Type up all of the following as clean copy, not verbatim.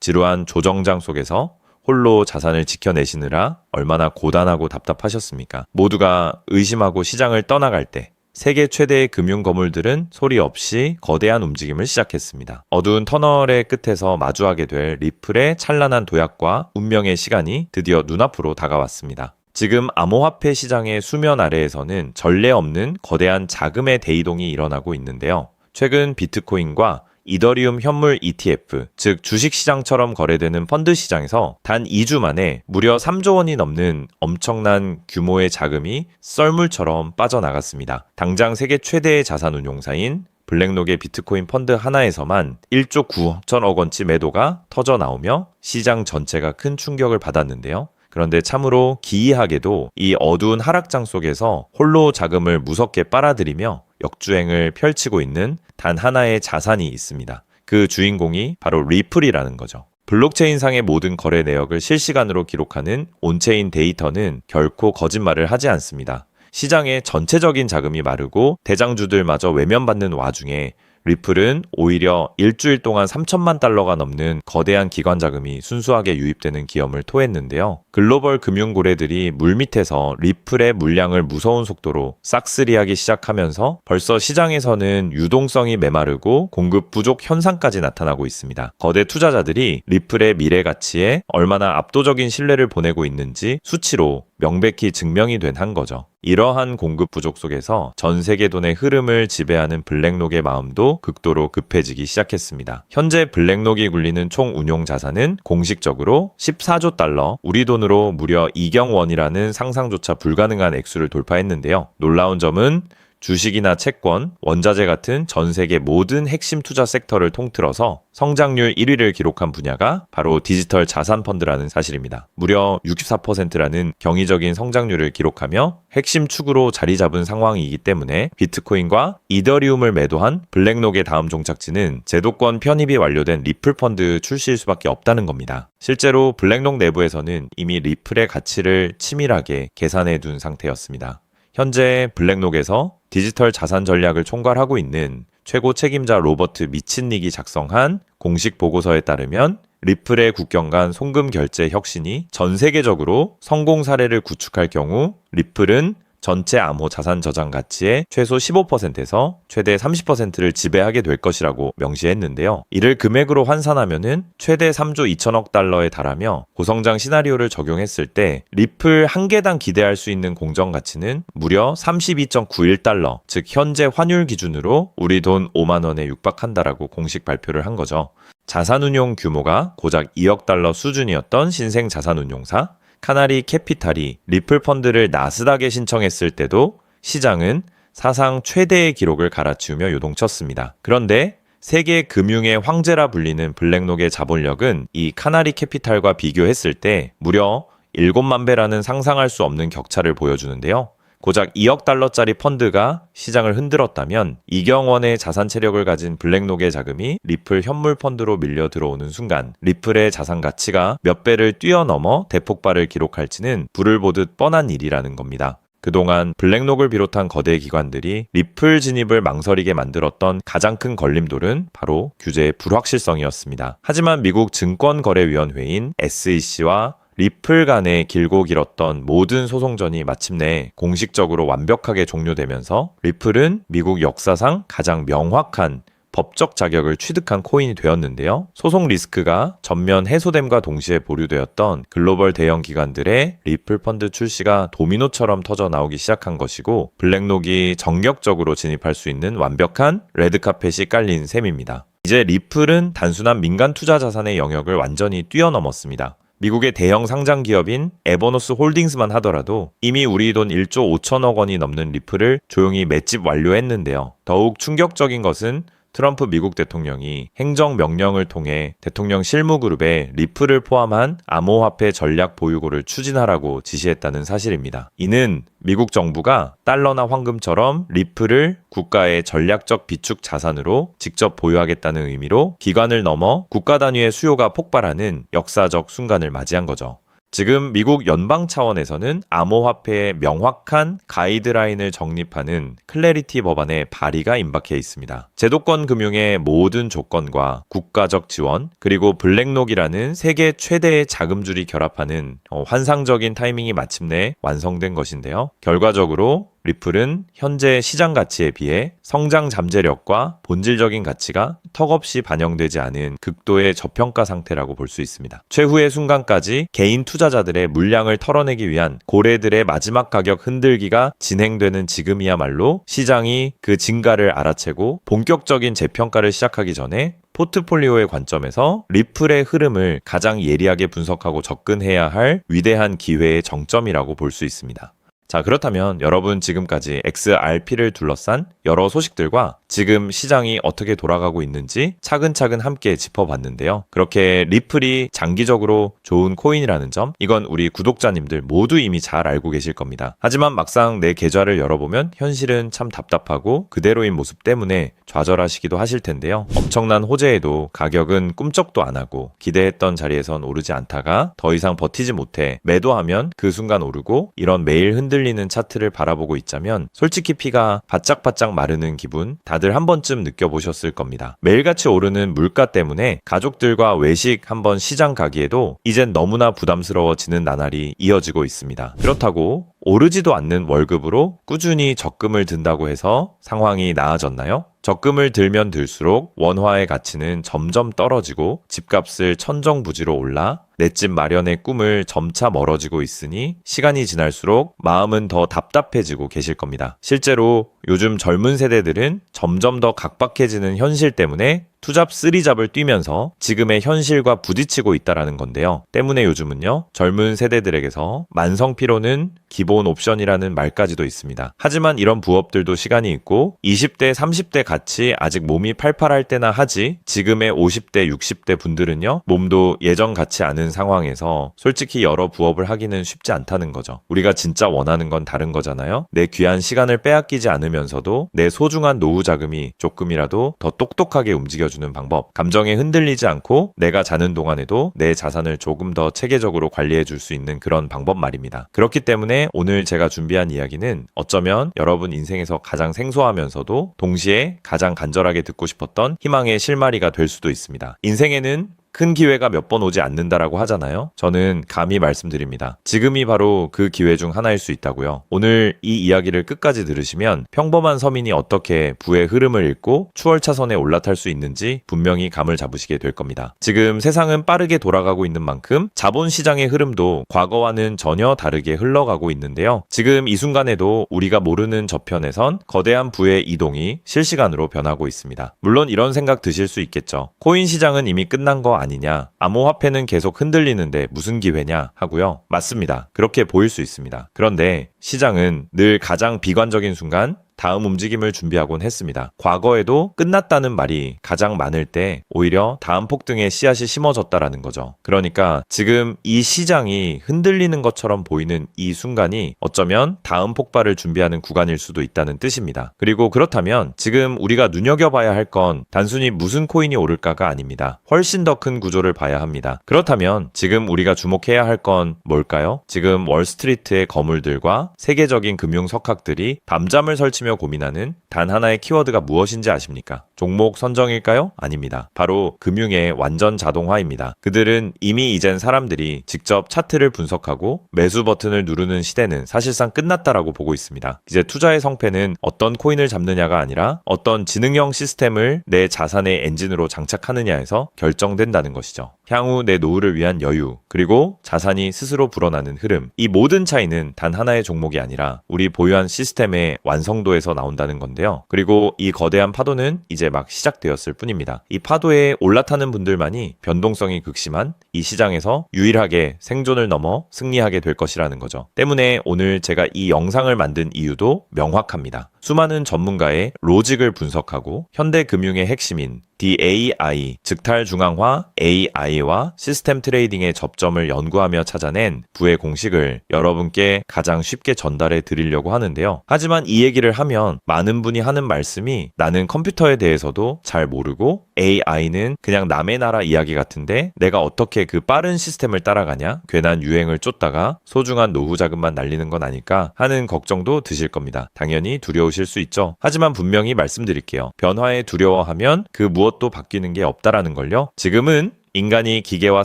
지루한 조정장 속에서 홀로 자산을 지켜내시느라 얼마나 고단하고 답답하셨습니까? 모두가 의심하고 시장을 떠나갈 때 세계 최대의 금융 거물들은 소리 없이 거대한 움직임을 시작했습니다. 어두운 터널의 끝에서 마주하게 될 리플의 찬란한 도약과 운명의 시간이 드디어 눈앞으로 다가왔습니다. 지금 암호화폐 시장의 수면 아래에서는 전례 없는 거대한 자금의 대이동이 일어나고 있는데요. 최근 비트코인과 이더리움 현물 ETF, 즉 주식시장처럼 거래되는 펀드 시장에서 단 2주 만에 무려 3조 원이 넘는 엄청난 규모의 자금이 썰물처럼 빠져나갔습니다. 당장 세계 최대의 자산운용사인 블랙록의 비트코인 펀드 하나에서만 1조 9천억 원치 매도가 터져 나오며 시장 전체가 큰 충격을 받았는데요. 그런데 참으로 기이하게도 이 어두운 하락장 속에서 홀로 자금을 무섭게 빨아들이며 역주행을 펼치고 있는 단 하나의 자산이 있습니다. 그 주인공이 바로 리플이라는 거죠. 블록체인상의 모든 거래 내역을 실시간으로 기록하는 온체인 데이터는 결코 거짓말을 하지 않습니다. 시장의 전체적인 자금이 마르고 대장주들마저 외면받는 와중에 리플은 오히려 일주일 동안 3천만 달러가 넘는 거대한 기관 자금이 순수하게 유입되는 기염을 토했는데요. 글로벌 금융고래들이 물밑에서 리플의 물량을 무서운 속도로 싹쓸이하기 시작하면서 벌써 시장에서는 유동성이 메마르고 공급 부족 현상까지 나타나고 있습니다. 거대 투자자들이 리플의 미래 가치에 얼마나 압도적인 신뢰를 보내고 있는지 수치로 명백히 증명이 된 한 거죠. 이러한 공급 부족 속에서 전 세계 돈의 흐름을 지배하는 블랙록의 마음도 극도로 급해지기 시작했습니다. 현재 블랙록이 굴리는 총 운용 자산은 공식적으로 14조 달러, 우리 돈으로 무려 2경 원이라는 상상조차 불가능한 액수를 돌파했는데요. 놀라운 점은 주식이나 채권, 원자재 같은 전 세계 모든 핵심 투자 섹터를 통틀어서 성장률 1위를 기록한 분야가 바로 디지털 자산 펀드라는 사실입니다. 무려 64%라는 경이적인 성장률을 기록하며 핵심 축으로 자리 잡은 상황이기 때문에 비트코인과 이더리움을 매도한 블랙록의 다음 종착지는 제도권 편입이 완료된 리플 펀드 출시일 수밖에 없다는 겁니다. 실제로 블랙록 내부에서는 이미 리플의 가치를 치밀하게 계산해 둔 상태였습니다. 현재 블랙록에서 디지털 자산 전략을 총괄하고 있는 최고 책임자 로버트 미친닉이 작성한 공식 보고서에 따르면 리플의 국경 간 송금 결제 혁신이 전 세계적으로 성공 사례를 구축할 경우 리플은 전체 암호 자산 저장 가치의 최소 15%에서 최대 30%를 지배하게 될 것이라고 명시했는데요. 이를 금액으로 환산하면은 최대 3조 2천억 달러에 달하며 고성장 시나리오를 적용했을 때 리플 한 개당 기대할 수 있는 공정 가치는 무려 32.91달러, 즉 현재 환율 기준으로 우리 돈 5만 원에 육박한다라고 공식 발표를 한 거죠. 자산운용 규모가 고작 2억 달러 수준이었던 신생 자산운용사 카나리 캐피탈이 리플 펀드를 나스닥에 신청했을 때도 시장은 사상 최대의 기록을 갈아치우며 요동쳤습니다. 그런데 세계 금융의 황제라 불리는 블랙록의 자본력은 이 카나리 캐피탈과 비교했을 때 무려 7만 배라는 상상할 수 없는 격차를 보여주는데요. 고작 2억 달러짜리 펀드가 시장을 흔들었다면 2경 원의 자산 체력을 가진 블랙록의 자금이 리플 현물 펀드로 밀려 들어오는 순간 리플의 자산 가치가 몇 배를 뛰어넘어 대폭발을 기록할지는 불을 보듯 뻔한 일이라는 겁니다. 그동안 블랙록을 비롯한 거대 기관들이 리플 진입을 망설이게 만들었던 가장 큰 걸림돌은 바로 규제의 불확실성이었습니다. 하지만 미국 증권거래위원회인 SEC와 리플 간의 길고 길었던 모든 소송전이 마침내 공식적으로 완벽하게 종료되면서 리플은 미국 역사상 가장 명확한 법적 자격을 취득한 코인이 되었는데요. 소송 리스크가 전면 해소됨과 동시에 보류되었던 글로벌 대형 기관들의 리플 펀드 출시가 도미노처럼 터져 나오기 시작한 것이고 블랙록이 정격적으로 진입할 수 있는 완벽한 레드카펫이 깔린 셈입니다. 이제 리플은 단순한 민간 투자 자산의 영역을 완전히 뛰어넘었습니다. 미국의 대형 상장 기업인 에버노스 홀딩스만 하더라도 이미 우리 돈 1조 5천억 원이 넘는 리플을 조용히 맷집 완료했는데요. 더욱 충격적인 것은 트럼프 미국 대통령이 행정명령을 통해 대통령 실무그룹에 리플을 포함한 암호화폐 전략 보유고를 추진하라고 지시했다는 사실입니다. 이는 미국 정부가 달러나 황금처럼 리플을 국가의 전략적 비축 자산으로 직접 보유하겠다는 의미로 기관을 넘어 국가 단위의 수요가 폭발하는 역사적 순간을 맞이한 거죠. 지금 미국 연방 차원에서는 암호화폐의 명확한 가이드라인을 정립하는 클래리티 법안의 발의가 임박해 있습니다. 제도권 금융의 모든 조건과 국가적 지원, 그리고 블랙록이라는 세계 최대의 자금줄이 결합하는 환상적인 타이밍이 마침내 완성된 것인데요. 결과적으로 리플은 현재 시장 가치에 비해 성장 잠재력과 본질적인 가치가 턱없이 반영되지 않은 극도의 저평가 상태라고 볼 수 있습니다. 최후의 순간까지 개인 투자자들의 물량을 털어내기 위한 고래들의 마지막 가격 흔들기가 진행되는 지금이야말로 시장이 그 진가를 알아채고 본격적인 재평가를 시작하기 전에 포트폴리오의 관점에서 리플의 흐름을 가장 예리하게 분석하고 접근해야 할 위대한 기회의 정점이라고 볼 수 있습니다. 자, 그렇다면 여러분 지금까지 XRP를 둘러싼 여러 소식들과 지금 시장이 어떻게 돌아가고 있는지 차근차근 함께 짚어봤는데요. 그렇게 리플이 장기적으로 좋은 코인이라는 점, 이건 우리 구독자님들 모두 이미 잘 알고 계실 겁니다. 하지만 막상 내 계좌를 열어보면 현실은 참 답답하고 그대로인 모습 때문에 좌절하시기도 하실 텐데요. 엄청난 호재에도 가격은 꿈쩍도 안 하고 기대했던 자리에선 오르지 않다가 더 이상 버티지 못해 매도하면 그 순간 오르고, 이런 매일 흔들리는 차트를 바라보고 있자면 솔직히 피가 바짝바짝 마르는 기분 다들 한 번쯤 느껴보셨을 겁니다. 매일같이 오르는 물가 때문에 가족들과 외식 한번 시장 가기에도 이젠 너무나 부담스러워지는 나날이 이어지고 있습니다. 그렇다고 오르지도 않는 월급으로 꾸준히 적금을 든다고 해서 상황이 나아졌나요? 적금을 들면 들수록 원화의 가치는 점점 떨어지고 집값을 천정부지로 올라 내 집 마련의 꿈을 점차 멀어지고 있으니 시간이 지날수록 마음은 더 답답해지고 계실 겁니다. 실제로 요즘 젊은 세대들은 점점 더 각박해지는 현실 때문에 투잡 쓰리잡을 뛰면서 지금의 현실과 부딪히고 있다라는 건데요. 때문에 요즘은요, 젊은 세대들에게서 만성 피로는 기본 옵션이라는 말까지도 있습니다. 하지만 이런 부업들도 시간이 있고 20대, 30대 같이 아직 몸이 팔팔할 때나 하지, 지금의 50대, 60대 분들은요, 몸도 예전 같지 않은 상황에서 솔직히 여러 부업을 하기는 쉽지 않다는 거죠. 우리가 진짜 원하는 건 다른 거잖아요. 내 귀한 시간을 빼앗기지 않으면서도 내 소중한 노후 자금이 조금이라도 더 똑똑하게 움직여주는 방법, 감정에 흔들리지 않고 내가 자는 동안에도 내 자산을 조금 더 체계적으로 관리해 줄 수 있는 그런 방법 말입니다. 그렇기 때문에 오늘 제가 준비한 이야기는 어쩌면 여러분 인생에서 가장 생소하면서도 동시에 가장 간절하게 듣고 싶었던 희망의 실마리가 될 수도 있습니다. 인생에는 큰 기회가 몇 번 오지 않는다라고 하잖아요. 저는 감히 말씀드립니다. 지금이 바로 그 기회 중 하나일 수 있다고요. 오늘 이 이야기를 끝까지 들으시면 평범한 서민이 어떻게 부의 흐름을 읽고 추월차선에 올라탈 수 있는지 분명히 감을 잡으시게 될 겁니다. 지금 세상은 빠르게 돌아가고 있는 만큼 자본시장의 흐름도 과거와는 전혀 다르게 흘러가고 있는데요. 지금 이 순간에도 우리가 모르는 저편에선 거대한 부의 이동이 실시간으로 변하고 있습니다. 물론 이런 생각 드실 수 있겠죠. 코인 시장은 이미 끝난 거 아니냐, 암호화폐는 계속 흔들리는데 무슨 기회냐 하고요. 맞습니다. 그렇게 보일 수 있습니다. 그런데 시장은 늘 가장 비관적인 순간 다음 움직임을 준비하곤 했습니다. 과거에도 끝났다는 말이 가장 많을 때 오히려 다음 폭등의 씨앗이 심어졌다라는 거죠. 그러니까 지금 이 시장이 흔들리는 것처럼 보이는 이 순간이 어쩌면 다음 폭발을 준비하는 구간일 수도 있다는 뜻입니다. 그리고 그렇다면 지금 우리가 눈여겨봐야 할 건 단순히 무슨 코인이 오를까가 아닙니다. 훨씬 더 큰 구조를 봐야 합니다. 그렇다면 지금 우리가 주목해야 할 건 뭘까요? 지금 월스트리트의 거물들과 세계적인 금융 석학들이 밤잠을 설치며 고민하는 단 하나의 키워드가 무엇인지 아십니까? 종목 선정일까요? 아닙니다. 바로 금융의 완전 자동화입니다. 그들은 이미 이젠 사람들이 직접 차트를 분석하고 매수 버튼을 누르는 시대는 사실상 끝났다라고 보고 있습니다. 이제 투자의 성패는 어떤 코인을 잡느냐가 아니라 어떤 지능형 시스템을 내 자산의 엔진으로 장착하느냐에서 결정된다는 것이죠. 향후 내 노후를 위한 여유, 그리고 자산이 스스로 불어나는 흐름, 이 모든 차이는 단 하나의 종목이 아니라 우리 보유한 시스템의 완성도에서 나온다는 건데요. 그리고 이 거대한 파도는 이제 막 시작되었을 뿐입니다. 이 파도에 올라타는 분들만이 변동성이 극심한 이 시장에서 유일하게 생존을 넘어 승리하게 될 것이라는 거죠. 때문에 오늘 제가 이 영상을 만든 이유도 명확합니다. 수많은 전문가의 로직을 분석하고 현대 금융의 핵심인 DAI, 즉탈중앙화 AI와 시스템 트레이딩의 접점을 연구하며 찾아낸 부의 공식을 여러분께 가장 쉽게 전달해 드리려고 하는데요. 하지만 이 얘기를 하면 많은 분이 하는 말씀이 나는 컴퓨터에 대해서도 잘 모르고 AI는 그냥 남의 나라 이야기 같은데 내가 어떻게 그 빠른 시스템을 따라가냐? 괜한 유행을 쫓다가 소중한 노후 자금만 날리는 건 아닐까 하는 걱정도 드실 겁니다. 당연히 두려우실 수 있죠. 하지만 분명히 말씀드릴게요. 변화에 두려워하면 그 무엇도 바뀌는 게 없다라는 걸요. 지금은 인간이 기계와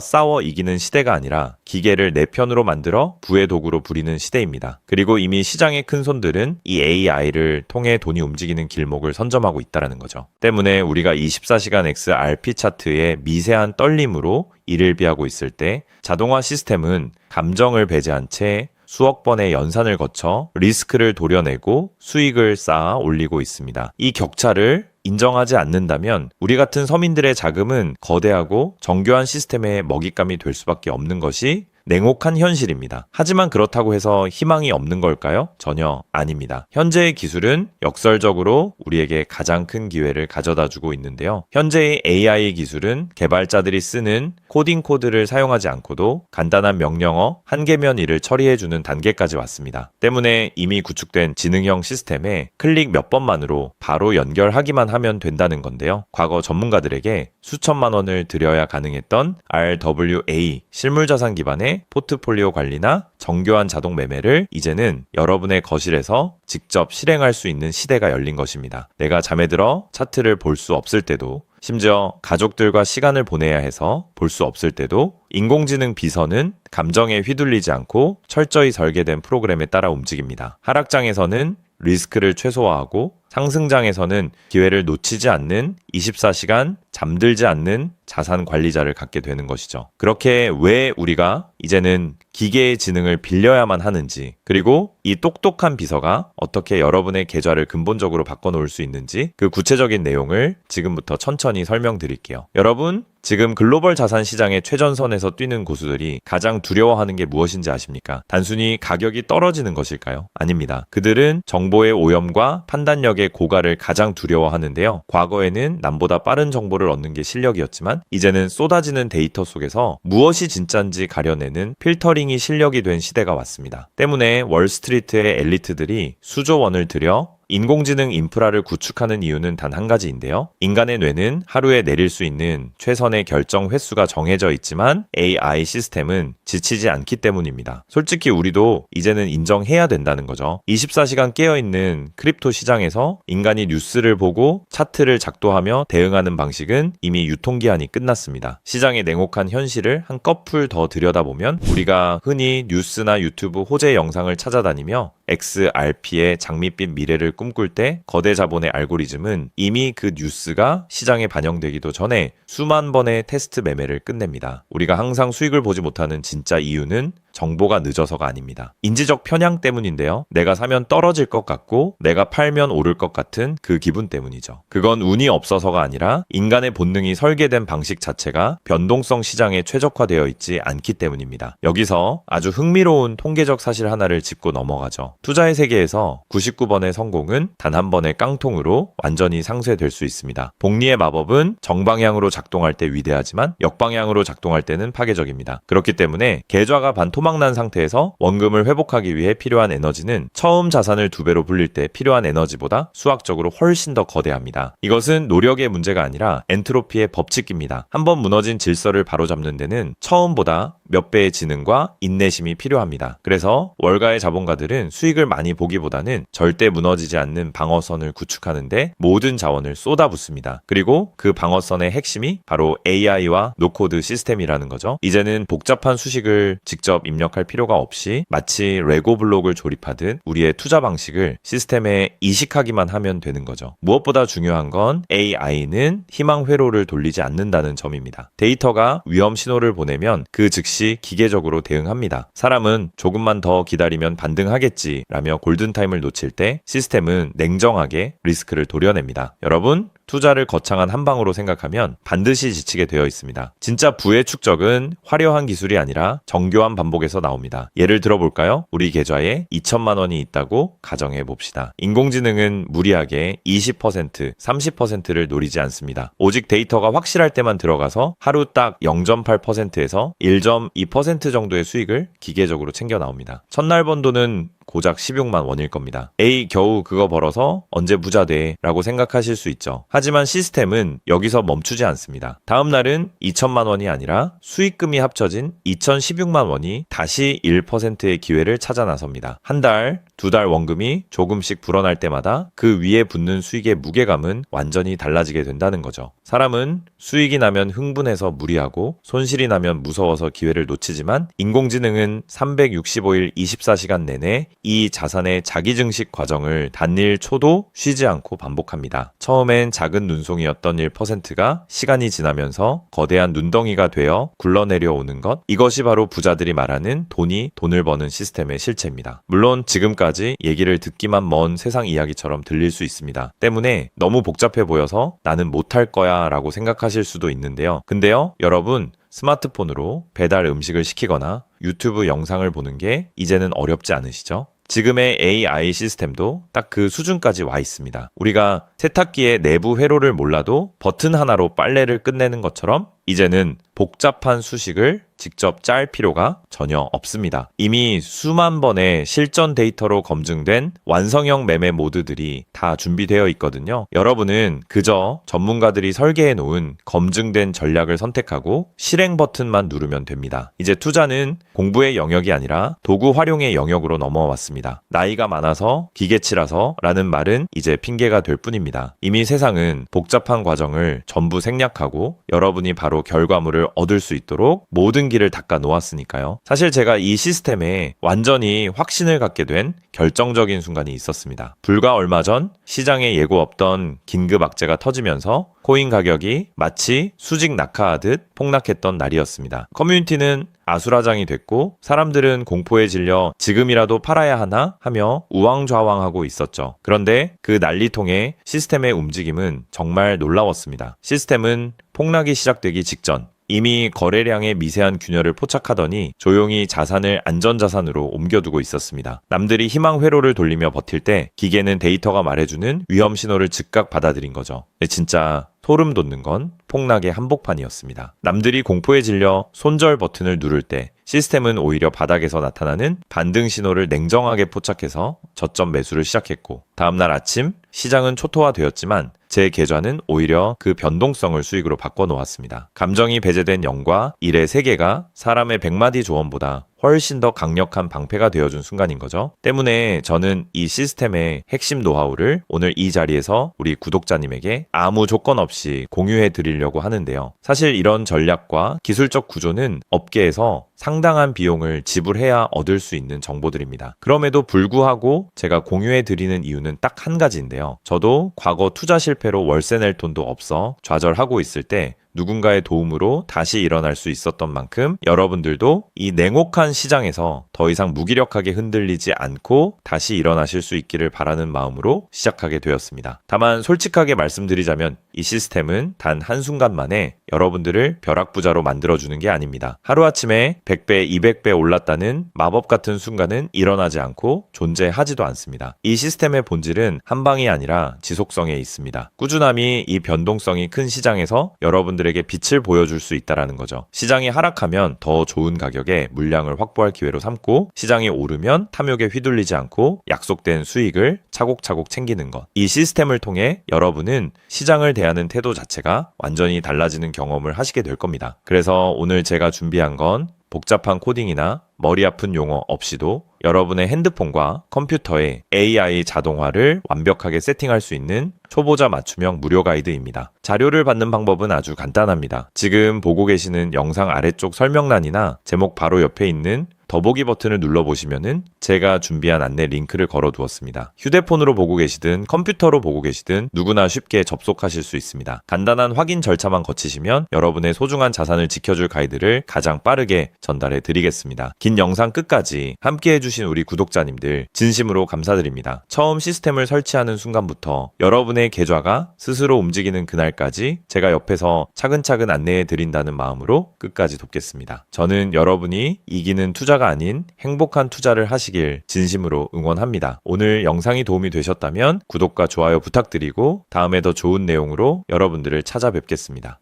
싸워 이기는 시대가 아니라 기계를 내 편으로 만들어 부의 도구로 부리는 시대입니다. 그리고 이미 시장의 큰손들은 이 AI를 통해 돈이 움직이는 길목을 선점하고 있다는 거죠. 때문에 우리가 24시간 XRP 차트의 미세한 떨림으로 이를 비하고 있을 때 자동화 시스템은 감정을 배제한 채 수억 번의 연산을 거쳐 리스크를 도려내고 수익을 쌓아 올리고 있습니다. 이 격차를 인정하지 않는다면 우리 같은 서민들의 자금은 거대하고 정교한 시스템의 먹잇감이 될 수밖에 없는 것이 냉혹한 현실입니다. 하지만 그렇다고 해서 희망이 없는 걸까요? 전혀 아닙니다. 현재의 기술은 역설적으로 우리에게 가장 큰 기회를 가져다주고 있는데요. 현재의 AI 기술은 개발자들이 쓰는 코딩 코드를 사용하지 않고도 간단한 명령어 한 개면 일을 처리해주는 단계까지 왔습니다. 때문에 이미 구축된 지능형 시스템에 클릭 몇 번만으로 바로 연결하기만 하면 된다는 건데요. 과거 전문가들에게 수천만 원을 들여야 가능했던 RWA 실물자산 기반의 포트폴리오 관리나 정교한 자동 매매를 이제는 여러분의 거실에서 직접 실행할 수 있는 시대가 열린 것입니다. 내가 잠에 들어 차트를 볼 수 없을 때도 심지어 가족들과 시간을 보내야 해서 볼 수 없을 때도 인공지능 비서는 감정에 휘둘리지 않고 철저히 설계된 프로그램에 따라 움직입니다. 하락장에서는 리스크를 최소화하고 상승장에서는 기회를 놓치지 않는 24시간 잠들지 않는 자산 관리자를 갖게 되는 것이죠. 그렇게 왜 우리가 이제는 기계의 지능을 빌려야만 하는지, 그리고 이 똑똑한 비서가 어떻게 여러분의 계좌를 근본적으로 바꿔놓을 수 있는지 그 구체적인 내용을 지금부터 천천히 설명드릴게요. 여러분, 지금 글로벌 자산 시장의 최전선에서 뛰는 고수들이 가장 두려워하는 게 무엇인지 아십니까? 단순히 가격이 떨어지는 것일까요? 아닙니다. 그들은 정보의 오염과 판단력의 고갈을 가장 두려워하는데요. 과거에는 남보다 빠른 정보를 얻는 게 실력이었지만 이제는 쏟아지는 데이터 속에서 무엇이 진짜인지 가려내는 필터링이 실력이 된 시대가 왔습니다. 때문에 월스트리트의 엘리트들이 수조 원을 들여 인공지능 인프라를 구축하는 이유는 단 한 가지인데요. 인간의 뇌는 하루에 내릴 수 있는 최선의 결정 횟수가 정해져 있지만 AI 시스템은 지치지 않기 때문입니다. 솔직히 우리도 이제는 인정해야 된다는 거죠. 24시간 깨어있는 크립토 시장에서 인간이 뉴스를 보고 차트를 작도하며 대응하는 방식은 이미 유통기한이 끝났습니다. 시장의 냉혹한 현실을 한꺼풀 더 들여다보면 우리가 흔히 뉴스나 유튜브 호재 영상을 찾아다니며 XRP의 장밋빛 미래를 꿈꿀 때 거대 자본의 알고리즘은 이미 그 뉴스가 시장에 반영되기도 전에 수만 번의 테스트 매매를 끝냅니다. 우리가 항상 수익을 보지 못하는 진짜 이유는 정보가 늦어서가 아닙니다. 인지적 편향 때문인데요. 내가 사면 떨어질 것 같고 내가 팔면 오를 것 같은 그 기분 때문이죠. 그건 운이 없어서가 아니라 인간의 본능이 설계된 방식 자체가 변동성 시장에 최적화되어 있지 않기 때문입니다. 여기서 아주 흥미로운 통계적 사실 하나를 짚고 넘어가죠. 투자의 세계에서 99번의 성공은 단 한 번의 깡통으로 완전히 상쇄될 수 있습니다. 복리의 마법은 정방향으로 작동할 때 위대하지만 역방향으로 작동할 때는 파괴적입니다. 그렇기 때문에 계좌가 반토막난 상태에서 원금을 회복하기 위해 필요한 에너지는 처음 자산을 2배로 불릴 때 필요한 에너지보다 수학적으로 훨씬 더 거대합니다. 이것은 노력의 문제가 아니라 엔트로피의 법칙입니다. 한번 무너진 질서를 바로잡는 데는 처음보다 몇 배의 지능과 인내심이 필요합니다. 그래서 월가의 자본가들은 수익을 많이 보기보다는 절대 무너지지 않는 방어선을 구축하는데 모든 자원을 쏟아붓습니다. 그리고 그 방어선의 핵심이 바로 AI와 노코드 시스템이라는 거죠. 이제는 복잡한 수식을 직접 입력할 필요가 없이 마치 레고 블록을 조립하듯 우리의 투자 방식을 시스템에 이식하기만 하면 되는 거죠. 무엇보다 중요한 건 AI는 희망 회로를 돌리지 않는다는 점입니다. 데이터가 위험 신호를 보내면 그 즉시 기계적으로 대응합니다. 사람은 조금만 더 기다리면 반등하겠지 라며 골든타임을 놓칠 때 시스템은 냉정하게 리스크를 도려냅니다. 여러분, 투자를 거창한 한방으로 생각하면 반드시 지치게 되어 있습니다. 진짜 부의 축적은 화려한 기술이 아니라 정교한 반복에서 나옵니다. 예를 들어볼까요? 우리 계좌에 2천만 원이 있다고 가정해 봅시다. 인공지능은 무리하게 20%, 30%를 노리지 않습니다. 오직 데이터가 확실할 때만 들어가서 하루 딱 0.8%에서 1.2% 정도의 수익을 기계적으로 챙겨 나옵니다. 첫날 번 돈은 고작 16만 원일 겁니다. 에이, 겨우 그거 벌어서 언제 부자 돼? 라고 생각하실 수 있죠. 하지만 시스템은 여기서 멈추지 않습니다. 다음 날은 2천만 원이 아니라 수익금이 합쳐진 2,016만 원이 다시 1%의 기회를 찾아 나섭니다. 한 달, 두 달 원금이 조금씩 불어날 때마다 그 위에 붙는 수익의 무게감은 완전히 달라지게 된다는 거죠. 사람은 수익이 나면 흥분해서 무리하고 손실이 나면 무서워서 기회를 놓치지만 인공지능은 365일 24시간 내내 이 자산의 자기 증식 과정을 단일 초도 쉬지 않고 반복합니다. 처음엔 작은 눈송이였던 1%가 시간이 지나면서 거대한 눈덩이가 되어 굴러내려오는 것, 이것이 바로 부자들이 말하는 돈이 돈을 버는 시스템의 실체입니다. 물론 지금까지 얘기를 듣기만 먼 세상 이야기처럼 들릴 수 있습니다. 때문에 너무 복잡해 보여서 나는 못할 거야 라고 생각하실 수도 있는데요. 근데요, 여러분, 스마트폰으로 배달 음식을 시키거나 유튜브 영상을 보는 게 이제는 어렵지 않으시죠? 지금의 AI 시스템도 딱 그 수준까지 와 있습니다. 우리가 세탁기의 내부 회로를 몰라도 버튼 하나로 빨래를 끝내는 것처럼 이제는 복잡한 수식을 직접 짤 필요가 전혀 없습니다. 이미 수만 번의 실전 데이터로 검증된 완성형 매매 모드들이 다 준비되어 있거든요. 여러분은 그저 전문가들이 설계해 놓은 검증된 전략을 선택하고 실행 버튼만 누르면 됩니다. 이제 투자는 공부의 영역이 아니라 도구 활용의 영역으로 넘어왔습니다. 나이가 많아서 기계치라서 라는 말은 이제 핑계가 될 뿐입니다. 이미 세상은 복잡한 과정을 전부 생략하고 여러분이 바로 결과물을 얻을 수 있도록 모든 길을 닦아 놓았으니까요. 사실 제가 이 시스템에 완전히 확신을 갖게 된 결정적인 순간이 있었습니다. 불과 얼마 전 시장에 예고 없던 긴급 악재가 터지면서 코인 가격이 마치 수직 낙하하듯 폭락했던 날이었습니다. 커뮤니티는 아수라장이 됐고 사람들은 공포에 질려 지금이라도 팔아야 하나 하며 우왕좌왕하고 있었죠. 그런데 그 난리통의 시스템의 움직임은 정말 놀라웠습니다. 시스템은 폭락이 시작되기 직전 이미 거래량의 미세한 균열을 포착하더니 조용히 자산을 안전자산으로 옮겨두고 있었습니다. 남들이 희망 회로를 돌리며 버틸 때 기계는 데이터가 말해주는 위험 신호를 즉각 받아들인 거죠. 진짜 소름 돋는 건 폭락의 한복판이었습니다. 남들이 공포에 질려 손절 버튼을 누를 때 시스템은 오히려 바닥에서 나타나는 반등 신호를 냉정하게 포착해서 저점 매수를 시작했고 다음날 아침 시장은 초토화되었지만 제 계좌는 오히려 그 변동성을 수익으로 바꿔놓았습니다. 감정이 배제된 0과 1의 세계가 사람의 100마디 조언보다 훨씬 더 강력한 방패가 되어준 순간인 거죠. 때문에 저는 이 시스템의 핵심 노하우를 오늘 이 자리에서 우리 구독자님에게 아무 조건 없이 공유해 드리려고 하는데요. 사실 이런 전략과 기술적 구조는 업계에서 상당한 비용을 지불해야 얻을 수 있는 정보들입니다. 그럼에도 불구하고 제가 공유해 드리는 이유는 딱 한 가지인데요. 저도 과거 투자 실패로 월세 낼 돈도 없어 좌절하고 있을 때 누군가의 도움으로 다시 일어날 수 있었던 만큼 여러분들도 이 냉혹한 시장에서 더 이상 무기력하게 흔들리지 않고 다시 일어나실 수 있기를 바라는 마음으로 시작하게 되었습니다. 다만 솔직하게 말씀드리자면 이 시스템은 단 한순간 만에 여러분들을 벼락부자로 만들어주는 게 아닙니다. 하루아침에 100배, 200배 올랐다는 마법 같은 순간은 일어나지 않고 존재하지도 않습니다. 이 시스템의 본질은 한 방이 아니라 지속성에 있습니다. 꾸준함이 이 변동성이 큰 시장에서 여러분들에게 빛을 보여줄 수 있다는 거죠. 시장이 하락하면 더 좋은 가격에 물량을 확보할 기회로 삼고 시장이 오르면 탐욕에 휘둘리지 않고 약속된 수익을 차곡차곡 챙기는 것. 이 시스템을 통해 여러분은 시장을 대하는 태도 자체가 완전히 달라지는 경험을 하시게 될 겁니다. 그래서 오늘 제가 준비한 건 복잡한 코딩이나 머리 아픈 용어 없이도 여러분의 핸드폰과 컴퓨터에 AI 자동화를 완벽하게 세팅할 수 있는 초보자 맞춤형 무료 가이드입니다. 자료를 받는 방법은 아주 간단합니다. 지금 보고 계시는 영상 아래쪽 설명란이나 제목 바로 옆에 있는 더보기 버튼을 눌러보시면은 제가 준비한 안내 링크를 걸어두었습니다. 휴대폰으로 보고 계시든 컴퓨터로 보고 계시든 누구나 쉽게 접속하실 수 있습니다. 간단한 확인 절차만 거치시면 여러분의 소중한 자산을 지켜줄 가이드를 가장 빠르게 전달해 드리겠습니다. 긴 영상 끝까지 함께 해주신 우리 구독자님들 진심으로 감사드립니다. 처음 시스템을 설치하는 순간부터 여러분의 계좌가 스스로 움직이는 그날까지 제가 옆에서 차근차근 안내해 드린다는 마음으로 끝까지 돕겠습니다. 저는 여러분이 이기는 투자가 아닌 행복한 투자를 하시길 진심으로 응원합니다. 오늘 영상이 도움이 되셨다면 구독과 좋아요 부탁드리고 다음에 더 좋은 내용으로 여러분들을 찾아뵙겠습니다.